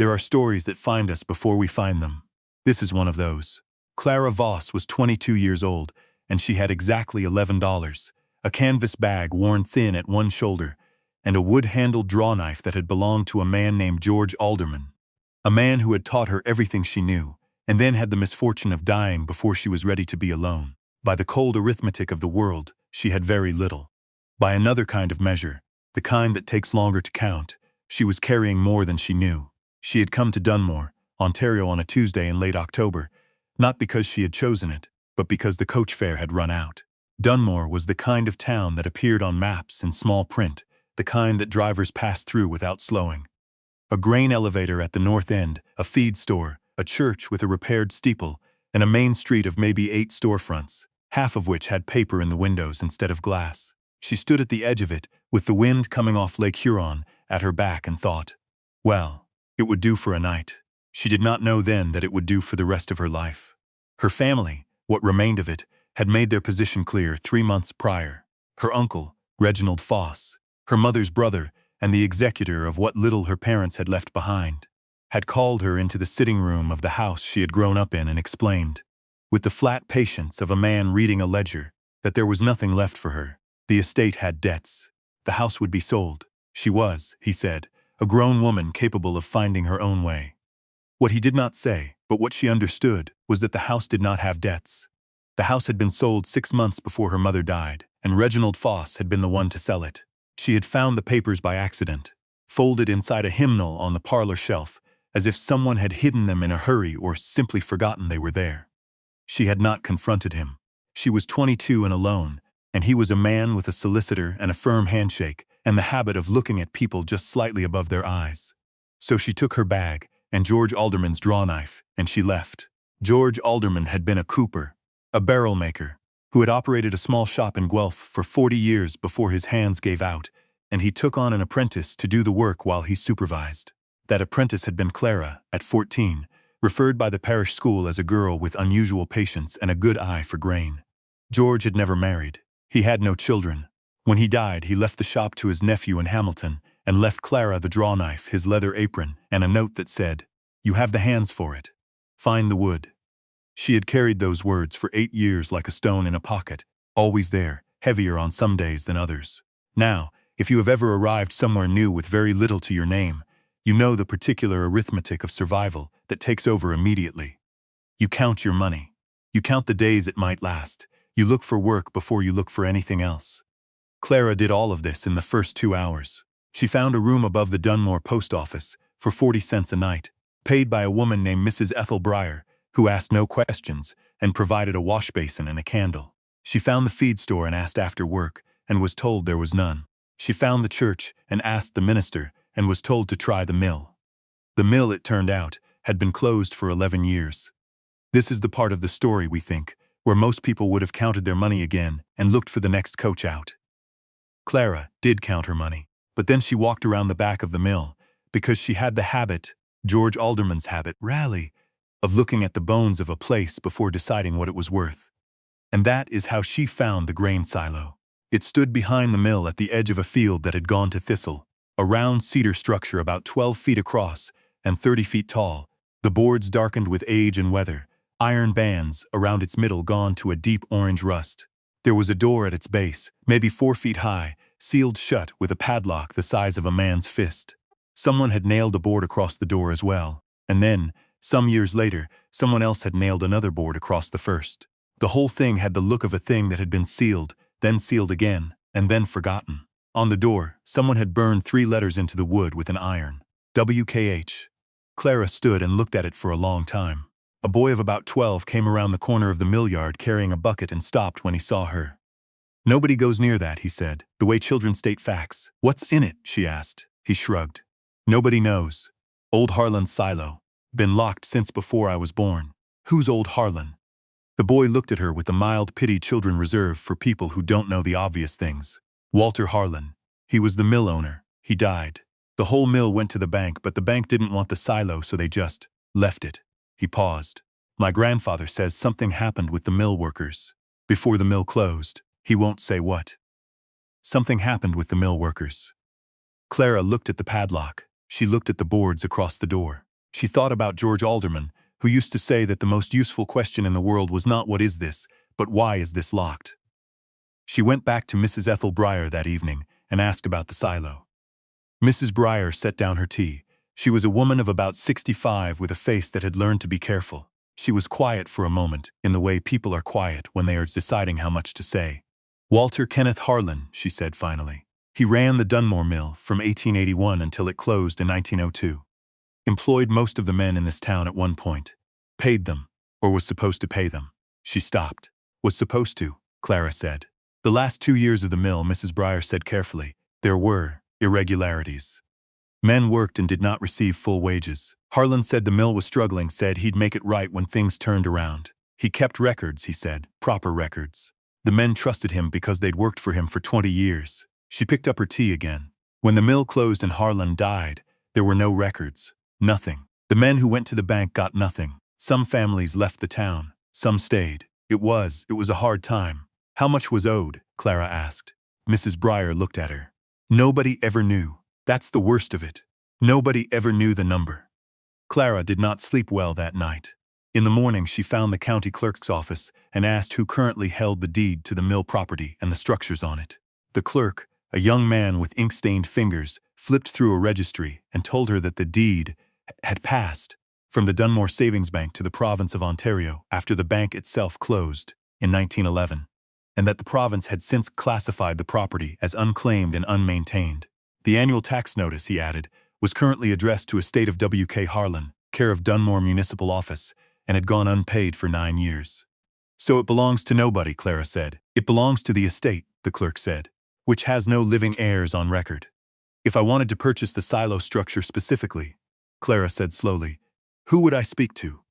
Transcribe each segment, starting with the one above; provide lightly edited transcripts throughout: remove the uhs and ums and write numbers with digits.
There are stories that find us before we find them. This is one of those. Clara Voss was 22 years old, and she had exactly $11, a canvas bag worn thin at one shoulder, and a wood-handled drawknife that had belonged to a man named George Alderman. A man who had taught her everything she knew, and then had the misfortune of dying before she was ready to be alone. By the cold arithmetic of the world, she had very little. By another kind of measure, the kind that takes longer to count, she was carrying more than she knew. She had come to Dunmore, Ontario on a Tuesday in late October, not because she had chosen it, but because the coach fare had run out. Dunmore was the kind of town that appeared on maps in small print, the kind that drivers passed through without slowing. A grain elevator at the north end, a feed store, a church with a repaired steeple, and a main street of maybe 8 storefronts, half of which had paper in the windows instead of glass. She stood at the edge of it, with the wind coming off Lake Huron at her back, and thought, well, it would do for a night. She did not know then that it would do for the rest of her life. Her family, what remained of it, had made their position clear 3 months prior. Her uncle, Reginald Foss, her mother's brother, and the executor of what little her parents had left behind, had called her into the sitting room of the house she had grown up in and explained, with the flat patience of a man reading a ledger, that there was nothing left for her. The estate had debts. The house would be sold. She was, he said, a grown woman capable of finding her own way. What he did not say, but what she understood, was that the house did not have debts. The house had been sold 6 months before her mother died, and Reginald Foss had been the one to sell it. She had found the papers by accident, folded inside a hymnal on the parlor shelf, as if someone had hidden them in a hurry or simply forgotten they were there. She had not confronted him. She was 22 and alone, and he was a man with a solicitor and a firm handshake, and the habit of looking at people just slightly above their eyes. So she took her bag and George Alderman's drawknife, and she left. George Alderman had been a cooper, a barrel maker, who had operated a small shop in Guelph for 40 years before his hands gave out, and he took on an apprentice to do the work while he supervised. That apprentice had been Clara, at 14, referred by the parish school as a girl with unusual patience and a good eye for grain. George had never married. He had no children. When he died, he left the shop to his nephew in Hamilton, and left Clara the drawknife, his leather apron, and a note that said, "You have the hands for it. Find the wood." She had carried those words for 8 years like a stone in a pocket, always there, heavier on some days than others. Now, if you have ever arrived somewhere new with very little to your name, you know the particular arithmetic of survival that takes over immediately. You count your money. You count the days it might last. You look for work before you look for anything else. Clara did all of this in the first 2 hours. She found a room above the Dunmore post office for 40 cents a night, paid by a woman named Mrs. Ethel Breyer, who asked no questions and provided a wash basin and a candle. She found the feed store and asked after work, and was told there was none. She found the church and asked the minister, and was told to try the mill. The mill, it turned out, had been closed for 11 years. This is the part of the story, we think, where most people would have counted their money again and looked for the next coach out. Clara did count her money, but then she walked around the back of the mill, because she had the habit, George Alderman's habit, rally, of looking at the bones of a place before deciding what it was worth. And that is how she found the grain silo. It stood behind the mill at the edge of a field that had gone to thistle, a round cedar structure about 12 feet across and 30 feet tall, the boards darkened with age and weather, iron bands around its middle gone to a deep orange rust. There was a door at its base, maybe 4 feet high, sealed shut with a padlock the size of a man's fist. Someone had nailed a board across the door as well, and then, some years later, someone else had nailed another board across the first. The whole thing had the look of a thing that had been sealed, then sealed again, and then forgotten. On the door, someone had burned 3 letters into the wood with an iron. WKH. Clara stood and looked at it for a long time. A boy of about 12 came around the corner of the mill yard carrying a bucket and stopped when he saw her. "Nobody goes near that," he said, "the way children state facts." "What's in it?" she asked. He shrugged. "Nobody knows. Old Harlan's silo. Been locked since before I was born." "Who's old Harlan?" The boy looked at her with the mild pity children reserve for people who don't know the obvious things. "Walter Harlan. He was the mill owner. He died. The whole mill went to the bank, but the bank didn't want the silo, so they just left it." He paused. "My grandfather says something happened with the mill workers. Before the mill closed. He won't say what. Something happened with the mill workers." Clara looked at the padlock. She looked at the boards across the door. She thought about George Alderman, who used to say that the most useful question in the world was not "what is this," but "why is this locked?" She went back to Mrs. Ethel Breyer that evening and asked about the silo. Mrs. Breyer set down her tea. She was a woman of about 65 with a face that had learned to be careful. She was quiet for a moment, in the way people are quiet when they are deciding how much to say. "Walter Kenneth Harlan," she said finally. "He ran the Dunmore mill from 1881 until it closed in 1902. Employed most of the men in this town at one point. Paid them, or was supposed to pay them." She stopped. "Was supposed to," Clara said. "The last 2 years of the mill," Mrs. Breyer said carefully, "there were irregularities. Men worked and did not receive full wages. Harlan said the mill was struggling, said he'd make it right when things turned around. He kept records, he said, proper records. The men trusted him because they'd worked for him for 20 years. She picked up her tea again. "When the mill closed and Harlan died, there were no records. Nothing. The men who went to the bank got nothing. Some families left the town. Some stayed. It was a hard time." "How much was owed?" Clara asked. Mrs. Breyer looked at her. "Nobody ever knew. That's the worst of it. Nobody ever knew the number." Clara did not sleep well that night. In the morning she found the county clerk's office and asked who currently held the deed to the mill property and the structures on it. The clerk, a young man with ink-stained fingers, flipped through a registry and told her that the deed had passed from the Dunmore Savings Bank to the province of Ontario after the bank itself closed in 1911, and that the province had since classified the property as unclaimed and unmaintained. The annual tax notice, he added, was currently addressed to estate of W.K. Harlan, care of Dunmore Municipal Office, and had gone unpaid for 9 years. "So it belongs to nobody," Clara said. "It belongs to the estate," the clerk said, "which has no living heirs on record." "If I wanted to purchase the silo structure specifically," Clara said slowly, "who would I speak to?"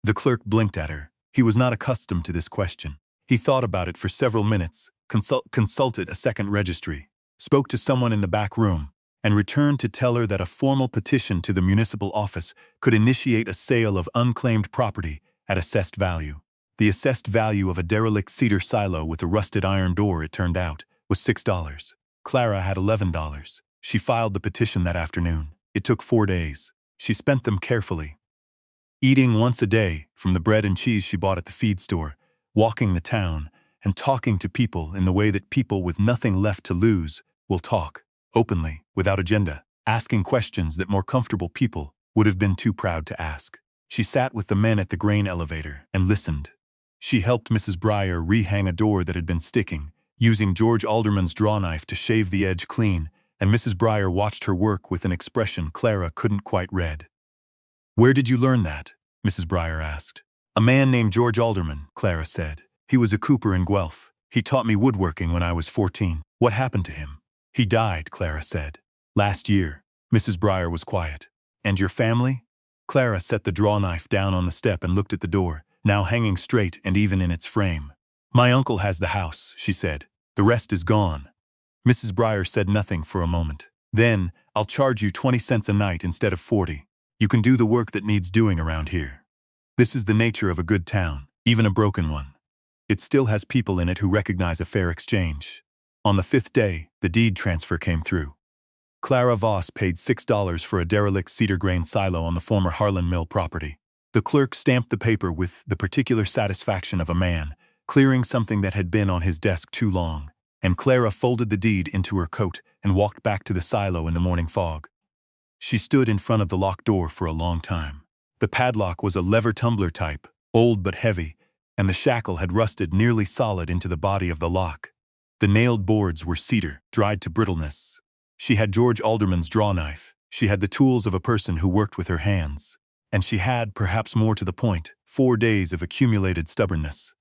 The clerk blinked at her. He was not accustomed to this question. He thought about it for several minutes, consulted a second registry, spoke to someone in the back room, and returned to tell her that a formal petition to the municipal office could initiate a sale of unclaimed property at assessed value. The assessed value of a derelict cedar silo with a rusted iron door, it turned out, was $6. Clara had $11. She filed the petition that afternoon. It took 4 days. She spent them carefully, eating once a day from the bread and cheese she bought at the feed store, walking the town, and talking to people in the way that people with nothing left to lose will talk, openly, without agenda, asking questions that more comfortable people would have been too proud to ask. She sat with the men at the grain elevator and listened. She helped Mrs. Breyer rehang a door that had been sticking, using George Alderman's drawknife to shave the edge clean, and Mrs. Breyer watched her work with an expression Clara couldn't quite read. "Where did you learn that?" Mrs. Breyer asked. "A man named George Alderman," Clara said. "He was a cooper in Guelph. He taught me woodworking when I was 14. "What happened to him?" "He died," Clara said. "Last year." Mrs. Breyer was quiet. "And your family?" Clara set the drawknife down on the step and looked at the door, now hanging straight and even in its frame. "My uncle has the house," she said. "The rest is gone." Mrs. Breyer said nothing for a moment. "Then, I'll charge you 20 cents a night instead of 40. You can do the work that needs doing around here. This is the nature of a good town, even a broken one. It still has people in it who recognize a fair exchange." On the 5th day, the deed transfer came through. Clara Voss paid $6 for a derelict cedar grain silo on the former Harlan Mill property. The clerk stamped the paper with the particular satisfaction of a man clearing something that had been on his desk too long, and Clara folded the deed into her coat and walked back to the silo in the morning fog. She stood in front of the locked door for a long time. The padlock was a lever tumbler type, old but heavy, and the shackle had rusted nearly solid into the body of the lock. The nailed boards were cedar, dried to brittleness. She had George Alderman's drawknife. She had the tools of a person who worked with her hands. And she had, perhaps more to the point, 4 days of accumulated stubbornness.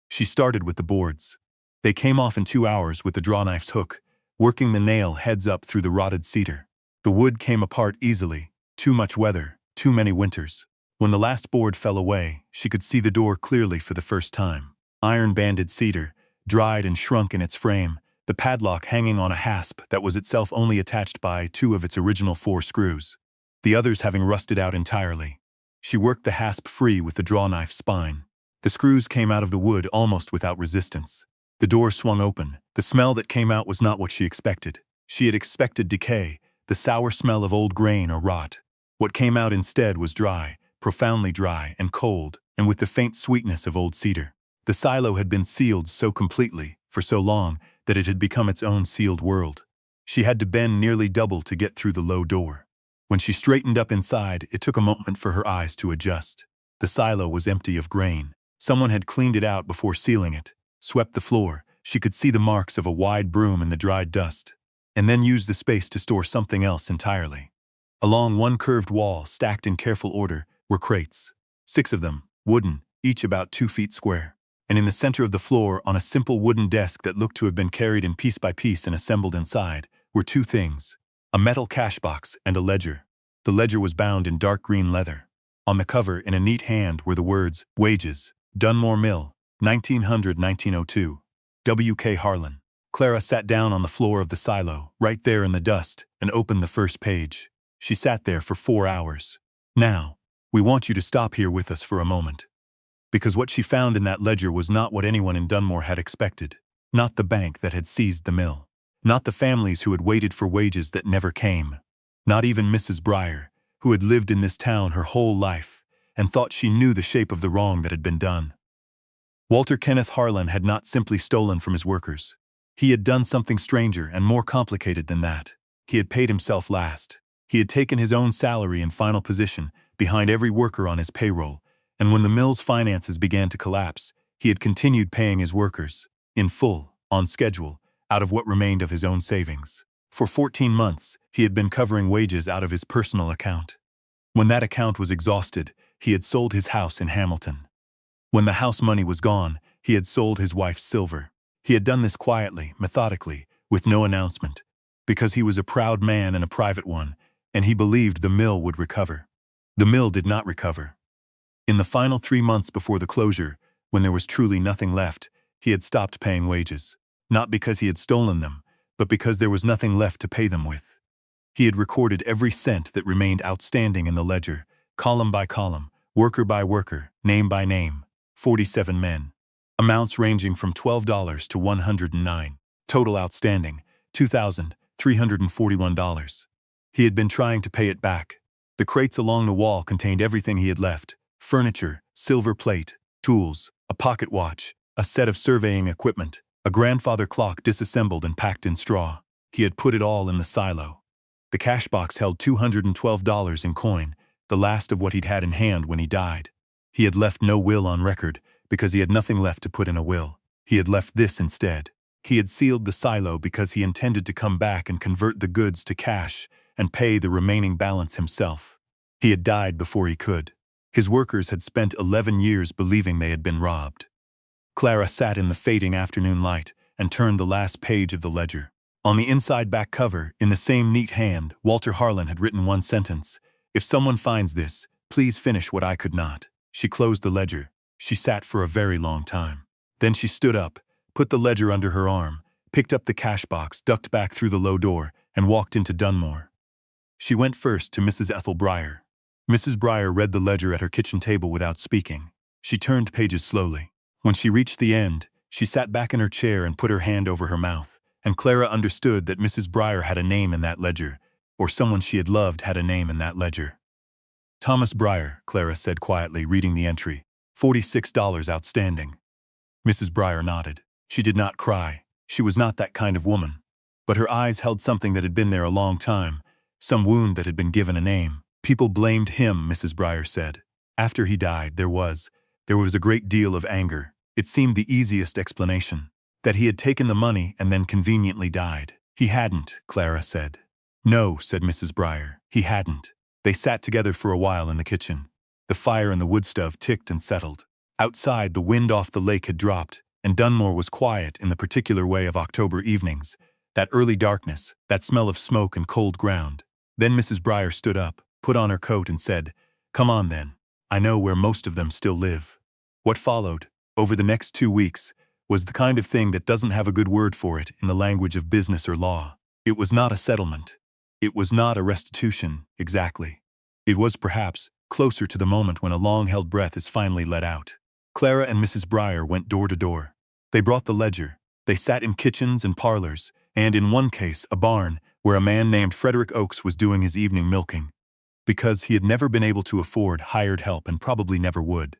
She started with the boards. They came off in 2 hours with the drawknife's hook, working the nail heads up through the rotted cedar. The wood came apart easily. Too much weather, too many winters. When the last board fell away, she could see the door clearly for the first time. Iron-banded cedar, dried and shrunk in its frame, the padlock hanging on a hasp that was itself only attached by 2 of its original 4 screws, the others having rusted out entirely. She worked the hasp free with the drawknife spine. The screws came out of the wood almost without resistance. The door swung open. The smell that came out was not what she expected. She had expected decay, the sour smell of old grain or rot. What came out instead was dry, profoundly dry and cold, and with the faint sweetness of old cedar. The silo had been sealed so completely, for so long, that it had become its own sealed world. She had to bend nearly double to get through the low door. When she straightened up inside, it took a moment for her eyes to adjust. The silo was empty of grain. Someone had cleaned it out before sealing it, swept the floor. She could see the marks of a wide broom in the dried dust, and then used the space to store something else entirely. Along one curved wall, stacked in careful order, were crates. 6 of them, wooden, each about 2 feet square. And in the center of the floor, on a simple wooden desk that looked to have been carried in piece by piece and assembled inside, were 2 things: a metal cash box and a ledger. The ledger was bound in dark green leather. On the cover, in a neat hand, were the words, "Wages, Dunmore Mill, 1900–1902, W.K. Harlan." Clara sat down on the floor of the silo, right there in the dust, and opened the first page. She sat there for 4 hours. "Now, we want you to stop here with us for a moment." Because what she found in that ledger was not what anyone in Dunmore had expected. Not the bank that had seized the mill. Not the families who had waited for wages that never came. Not even Mrs. Briar, who had lived in this town her whole life and thought she knew the shape of the wrong that had been done. Walter Kenneth Harlan had not simply stolen from his workers. He had done something stranger and more complicated than that. He had paid himself last. He had taken his own salary and final position behind every worker on his payroll, and when the mill's finances began to collapse, he had continued paying his workers, in full, on schedule, out of what remained of his own savings. For 14 months, he had been covering wages out of his personal account. When that account was exhausted, he had sold his house in Hamilton. When the house money was gone, he had sold his wife's silver. He had done this quietly, methodically, with no announcement, because he was a proud man and a private one, and he believed the mill would recover. The mill did not recover. In the final 3 months before the closure, when there was truly nothing left, he had stopped paying wages. Not because he had stolen them, but because there was nothing left to pay them with. He had recorded every cent that remained outstanding in the ledger, column by column, worker by worker, name by name. 47 men. Amounts ranging from $12 to $109. Total outstanding, $2,341. He had been trying to pay it back. The crates along the wall contained everything he had left: furniture, silver plate, tools, a pocket watch, a set of surveying equipment, a grandfather clock disassembled and packed in straw. He had put it all in the silo. The cash box held $212 in coin, the last of what he'd had in hand when he died. He had left no will on record, because he had nothing left to put in a will. He had left this instead. He had sealed the silo because he intended to come back and convert the goods to cash and pay the remaining balance himself. He had died before he could. His workers had spent 11 years believing they had been robbed. Clara sat in the fading afternoon light and turned the last page of the ledger. On the inside back cover, in the same neat hand, Walter Harlan had written one sentence: "If someone finds this, please finish what I could not." She closed the ledger. She sat for a very long time. Then she stood up, put the ledger under her arm, picked up the cash box, ducked back through the low door, and walked into Dunmore. She went first to Mrs. Ethel Briar. Mrs. Briar read the ledger at her kitchen table without speaking. She turned pages slowly. When she reached the end, she sat back in her chair and put her hand over her mouth, and Clara understood that Mrs. Briar had a name in that ledger, or someone she had loved had a name in that ledger. "Thomas Briar," Clara said quietly, reading the entry. $46 outstanding. Mrs. Briar nodded. She did not cry. She was not that kind of woman. But her eyes held something that had been there a long time, some wound that had been given a name. "People blamed him," Mrs. Briar said. "After he died, there was a great deal of anger. It seemed the easiest explanation. That he had taken the money and then conveniently died." "He hadn't," Clara said. "No," said Mrs. Briar. "He hadn't." They sat together for a while in the kitchen. The fire in the wood stove ticked and settled. Outside, the wind off the lake had dropped, and Dunmore was quiet in the particular way of October evenings. That early darkness, that smell of smoke and cold ground. Then Mrs. Briar stood up, put on her coat, and said, "Come on then. I know where most of them still live." What followed, over the next 2 weeks, was the kind of thing that doesn't have a good word for it in the language of business or law. It was not a settlement. It was not a restitution, exactly. It was perhaps closer to the moment when a long-held breath is finally let out. Clara and Mrs. Briar went door to door. They brought the ledger. They sat in kitchens and parlors, and in one case, a barn, where a man named Frederick Oakes was doing his evening milking. because he had never been able to afford hired help and probably never would.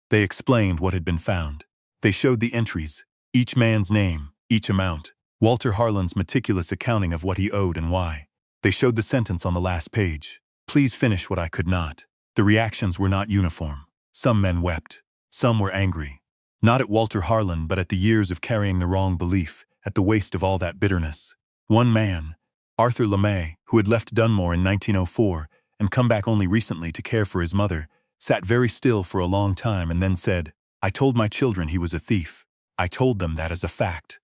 They explained what had been found. They showed the entries, each man's name, each amount, Walter Harlan's meticulous accounting of what he owed and why. They showed the sentence on the last page. Please finish what I could not. The reactions were not uniform. Some men wept. Some were angry. Not at Walter Harlan, but at the years of carrying the wrong belief, at the waste of all that bitterness. One man, Arthur LeMay, who had left Dunmore in 1904 and come back only recently to care for his mother, sat very still for a long time and then said, "I told my children he was a thief. I told them that as a fact."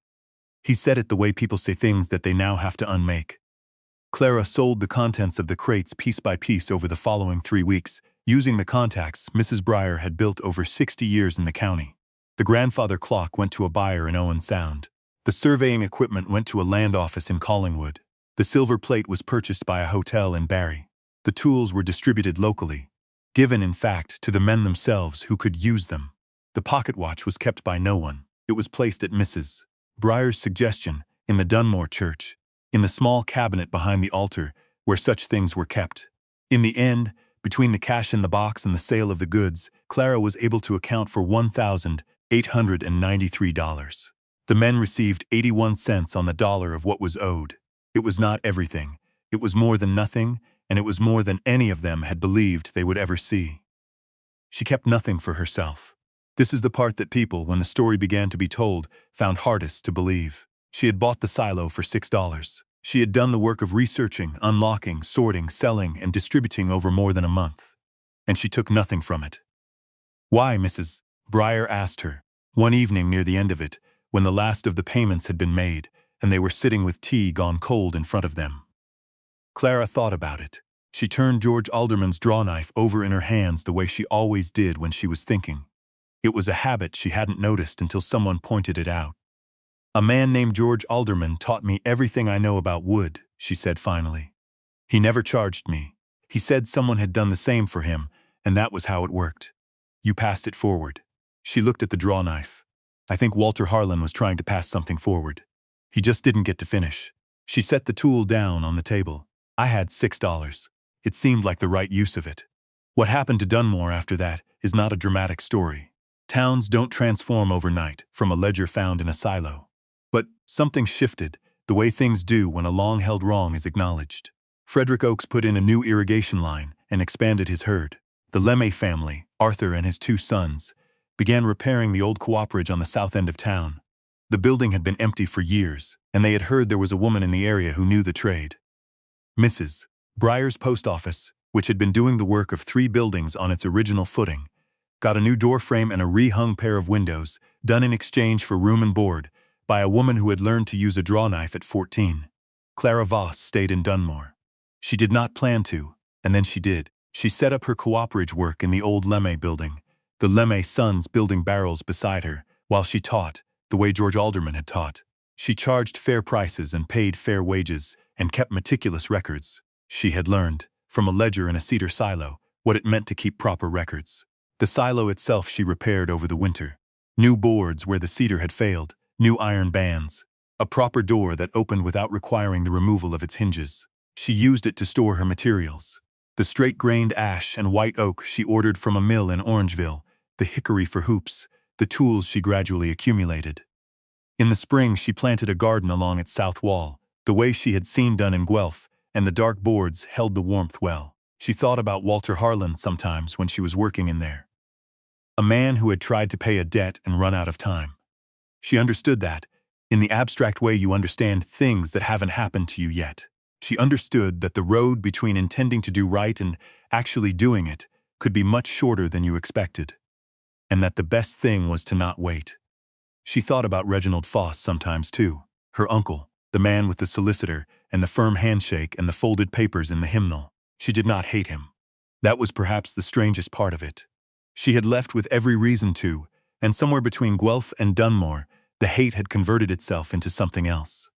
He said it the way people say things that they now have to unmake. Clara sold the contents of the crates piece by piece over the following 3 weeks, using the contacts Mrs. Breyer had built over 60 years in the county. The grandfather clock went to a buyer in Owen Sound. The surveying equipment went to a land office in Collingwood. The silver plate was purchased by a hotel in Barrie. The tools were distributed locally, given in fact to the men themselves who could use them. The pocket watch was kept by no one. It was placed at Mrs. Breyer's suggestion in the Dunmore church, in the small cabinet behind the altar where such things were kept. In the end, between the cash in the box and the sale of the goods, Clara was able to account for $1,893. The men received 81 cents on the dollar of what was owed. It was not everything. It was more than nothing, and it was more than any of them had believed they would ever see. She kept nothing for herself. This is the part that people, when the story began to be told, found hardest to believe. She had bought the silo for $6. She had done the work of researching, unlocking, sorting, selling, and distributing over more than a month. And she took nothing from it. Why, Mrs. Breyer asked her, one evening near the end of it, when the last of the payments had been made, and they were sitting with tea gone cold in front of them. Clara thought about it. She turned George Alderman's drawknife over in her hands the way she always did when she was thinking. It was a habit she hadn't noticed until someone pointed it out. "A man named George Alderman taught me everything I know about wood," she said finally. "He never charged me. He said someone had done the same for him, and that was how it worked. You passed it forward." She looked at the drawknife. "I think Walter Harlan was trying to pass something forward. He just didn't get to finish." She set the tool down on the table. "I had $6. It seemed like the right use of it." What happened to Dunmore after that is not a dramatic story. Towns don't transform overnight from a ledger found in a silo. But something shifted, the way things do when a long-held wrong is acknowledged. Frederick Oakes put in a new irrigation line and expanded his herd. The LeMay family, Arthur and his 2 sons, began repairing the old cooperage on the south end of town. The building had been empty for years, and they had heard there was a woman in the area who knew the trade. Mrs. Breyer's post office, which had been doing the work of 3 buildings on its original footing, got a new door frame and a re-hung pair of windows, done in exchange for room and board, by a woman who had learned to use a drawknife at 14. Clara Voss stayed in Dunmore. She did not plan to, and then she did. She set up her cooperage work in the old LeMay building, the LeMay sons building barrels beside her, while she taught, the way George Alderman had taught. She charged fair prices and paid fair wages, and kept meticulous records. She had learned, from a ledger in a cedar silo, what it meant to keep proper records. The silo itself she repaired over the winter. New boards where the cedar had failed, new iron bands, a proper door that opened without requiring the removal of its hinges. She used it to store her materials. The straight-grained ash and white oak she ordered from a mill in Orangeville, the hickory for hoops, the tools she gradually accumulated. In the spring she planted a garden along its south wall, the way she had seen done in Guelph, and the dark boards held the warmth well. She thought about Walter Harlan sometimes when she was working in there. A man who had tried to pay a debt and run out of time. She understood that, in the abstract way you understand things that haven't happened to you yet. She understood that the road between intending to do right and actually doing it could be much shorter than you expected, and that the best thing was to not wait. She thought about Reginald Foss sometimes too, her uncle, the man with the solicitor and the firm handshake and the folded papers in the hymnal. She did not hate him. That was perhaps the strangest part of it. She had left with every reason to, and somewhere between Guelph and Dunmore, the hate had converted itself into something else.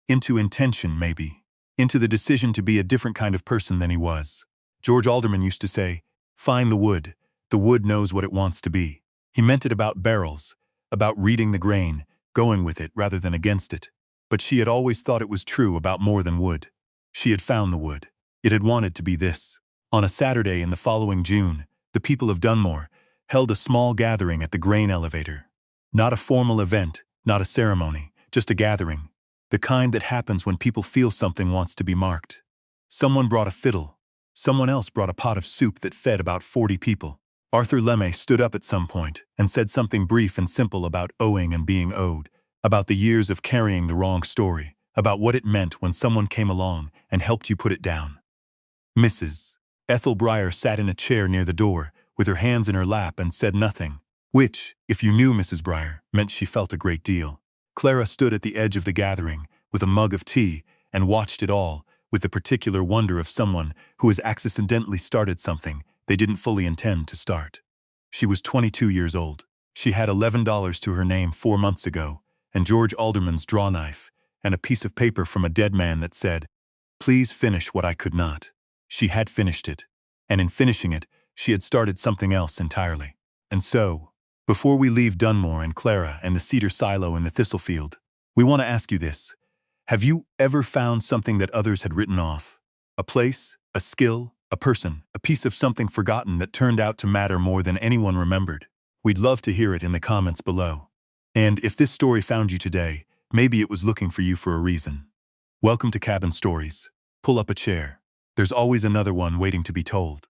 Into intention, maybe. Into the decision to be a different kind of person than he was. George Alderman used to say, "Find the wood knows what it wants to be." He meant it about barrels, about reading the grain, going with it rather than against it. But she had always thought it was true about more than wood. She had found the wood. It had wanted to be this. On a Saturday in the following June, the people of Dunmore held a small gathering at the grain elevator. Not a formal event, not a ceremony, just a gathering. The kind that happens when people feel something wants to be marked. Someone brought a fiddle. Someone else brought a pot of soup that fed about 40 people. Arthur Lemay stood up at some point and said something brief and simple about owing and being owed, about the years of carrying the wrong story, about what it meant when someone came along and helped you put it down. Mrs. Ethel Breyer sat in a chair near the door, with her hands in her lap, and said nothing, which, if you knew Mrs. Breyer, meant she felt a great deal. Clara stood at the edge of the gathering, with a mug of tea, and watched it all, with the particular wonder of someone who has accidentally started something they didn't fully intend to start. She was 22 years old. She had $11 to her name 4 months ago, and George Alderman's drawknife, and a piece of paper from a dead man that said, "Please finish what I could not." She had finished it, and in finishing it, she had started something else entirely. And so, before we leave Dunmore and Clara and the cedar silo in the Thistlefield, we want to ask you this. Have you ever found something that others had written off? A place, a skill, a person, a piece of something forgotten that turned out to matter more than anyone remembered? We'd love to hear it in the comments below. And if this story found you today, maybe it was looking for you for a reason. Welcome to Cabin Stories. Pull up a chair. There's always another one waiting to be told.